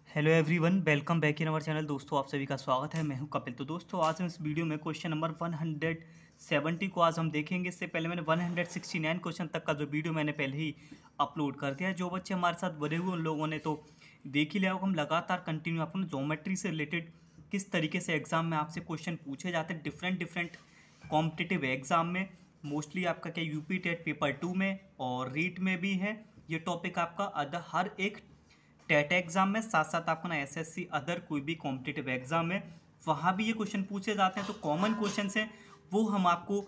Hello everyone, welcome back in our channel. दोस्तों, आप सभी का स्वागत है। मैं हूं कपिल। तो दोस्तों, आज हम इस वीडियो में क्वेश्चन नंबर 170 को आज हम देखेंगे। इससे पहले मैंने 169 क्वेश्चन तक का जो वीडियो मैंने पहले ही अपलोड कर दिया है। जो बच्चे हमारे साथ बने हुए उन लोगों ने तो देख ही लिया होगा। हम लगातार कंटिन्यू अपन ज्योमेट्री से रिलेटेड किस तरीके से एग्जाम में आपसे क्वेश्चन पूछे जाते हैं डिफरेंट कॉम्पिटिटिव एग्जाम में। मोस्टली आपका क्या यूपी टेट पेपर 2 में और रीट में भी है ये टॉपिक आपका। अदर हर एक टेट एग्जाम में, साथ साथ आपका ना एसएससी अदर कोई भी कॉम्पिटिटिव एग्जाम में वहाँ भी ये क्वेश्चन पूछे जाते हैं। तो कॉमन क्वेश्चन हैं वो हम आपको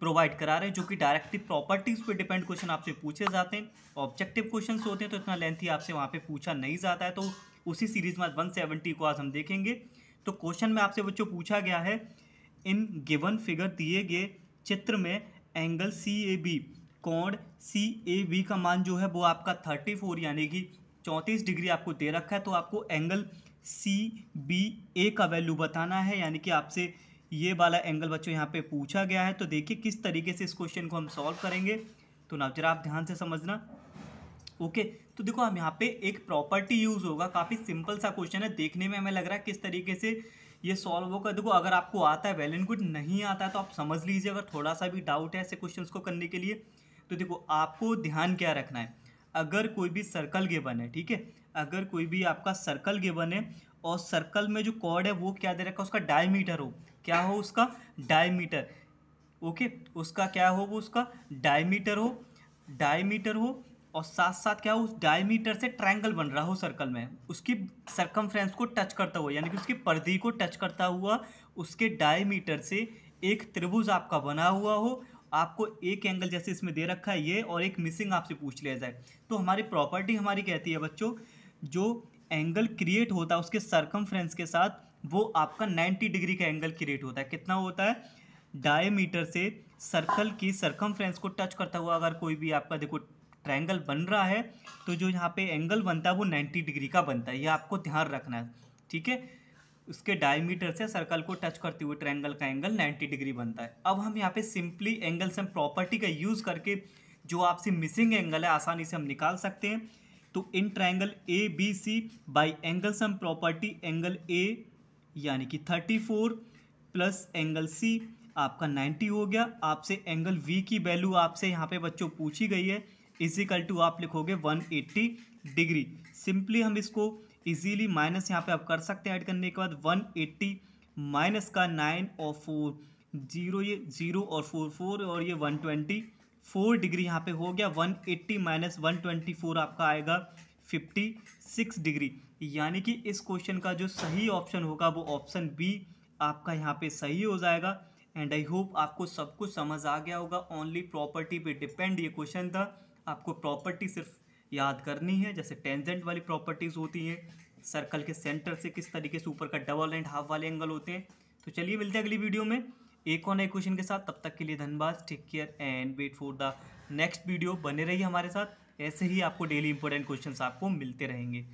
प्रोवाइड करा रहे हैं, जो कि डायरेक्टली प्रॉपर्टीज़ पे डिपेंड क्वेश्चन आपसे पूछे जाते हैं। ऑब्जेक्टिव क्वेश्चन होते हैं तो इतना लेंथी आपसे वहाँ पे पूछा नहीं जाता है। तो उसी सीरीज़ में 170 को आज हम देखेंगे। तो क्वेश्चन में आपसे बच्चों पूछा गया है, इन गिवन फिगर दिए गए चित्र में एंगल सी ए बी, कोण सी ए बी का मान जो है वो आपका 34 यानी कि 34 डिग्री आपको दे रखा है। तो आपको एंगल सी बी ए का वैल्यू बताना है, यानी कि आपसे ये वाला एंगल बच्चों यहाँ पे पूछा गया है। तो देखिए किस तरीके से इस क्वेश्चन को हम सॉल्व करेंगे। तो ना जरा आप ध्यान से समझना। ओके, तो देखो हम यहाँ पे एक प्रॉपर्टी यूज होगा। काफ़ी सिंपल सा क्वेश्चन है, देखने में हमें लग रहा है किस तरीके से ये सॉल्व होगा। देखो अगर आपको आता है वेल एंड गुड, नहीं आता है तो आप समझ लीजिए। अगर थोड़ा सा भी डाउट है ऐसे क्वेश्चन को करने के लिए, तो देखो आपको ध्यान क्या रखना है। अगर कोई भी सर्कल गिवन है, ठीक है, अगर कोई भी आपका सर्कल गिवन है और सर्कल में जो कॉर्ड है वो क्या दे रखा है, उसका डायमीटर हो, क्या हो उसका डायमीटर। ओके, उसका क्या हो, वो उसका डायमीटर हो, डायमीटर हो। और साथ साथ क्या हो, उस डायमीटर से ट्रायंगल बन रहा हो सर्कल में, उसकी सरकमफ्रेंस को टच करता हुआ, यानी कि उसकी परिधि को टच करता हुआ उसके डायमीटर से एक त्रिभुज आपका बना हुआ हो। आपको एक एंगल जैसे इसमें दे रखा है ये, और एक मिसिंग आपसे पूछ लिया जाए। तो हमारी प्रॉपर्टी हमारी कहती है बच्चों, जो एंगल क्रिएट होता है उसके सरकमफ्रेंस के साथ, वो आपका 90 डिग्री का एंगल क्रिएट होता है। कितना होता है, डायमीटर से सर्कल की सरकमफ्रेंस को टच करता हुआ अगर कोई भी आपका देखो ट्रायंगल बन रहा है, तो जो यहाँ पे एंगल बनता है वो 90 डिग्री का बनता है। ये आपको ध्यान रखना है, ठीक है। उसके डायमीटर से सर्कल को टच करते हुए ट्रायंगल का एंगल 90 डिग्री बनता है। अब हम यहाँ पे सिंपली एंगल सम प्रॉपर्टी का यूज़ करके जो आपसे मिसिंग एंगल है आसानी से हम निकाल सकते हैं। तो in triangle A B C by angle sum property, angle A यानी कि 34 प्लस एंगल सी आपका 90 हो गया। आपसे एंगल वी की वैल्यू आपसे यहाँ पे बच्चों पूछी गई है, इजिकल टू आप लिखोगे 180 डिग्री। सिंपली हम इसको इजीली माइनस यहाँ पे आप कर सकते हैं ऐड करने के बाद। 180 माइनस का 9 और 4 0, ये 0 और 4 4, और ये 124 डिग्री यहाँ पे हो गया। 180 माइनस 124 आपका आएगा 56 डिग्री। यानी कि इस क्वेश्चन का जो सही ऑप्शन होगा वो ऑप्शन बी आपका यहाँ पे सही हो जाएगा। एंड आई होप आपको सब कुछ समझ आ गया होगा। ओनली प्रॉपर्टी पे डिपेंड ये क्वेश्चन था। आपको प्रॉपर्टी सिर्फ याद करनी है, जैसे टेंजेंट वाली प्रॉपर्टीज़ होती हैं, सर्कल के सेंटर से किस तरीके से ऊपर का डबल एंड हाफ वाले एंगल होते हैं। तो चलिए मिलते हैं अगली वीडियो में एक और नए क्वेश्चन के साथ। तब तक के लिए धन्यवाद, take care and wait for the next video. बने रहिए हमारे साथ, ऐसे ही आपको डेली इंपॉर्टेंट क्वेश्चंस आपको मिलते रहेंगे।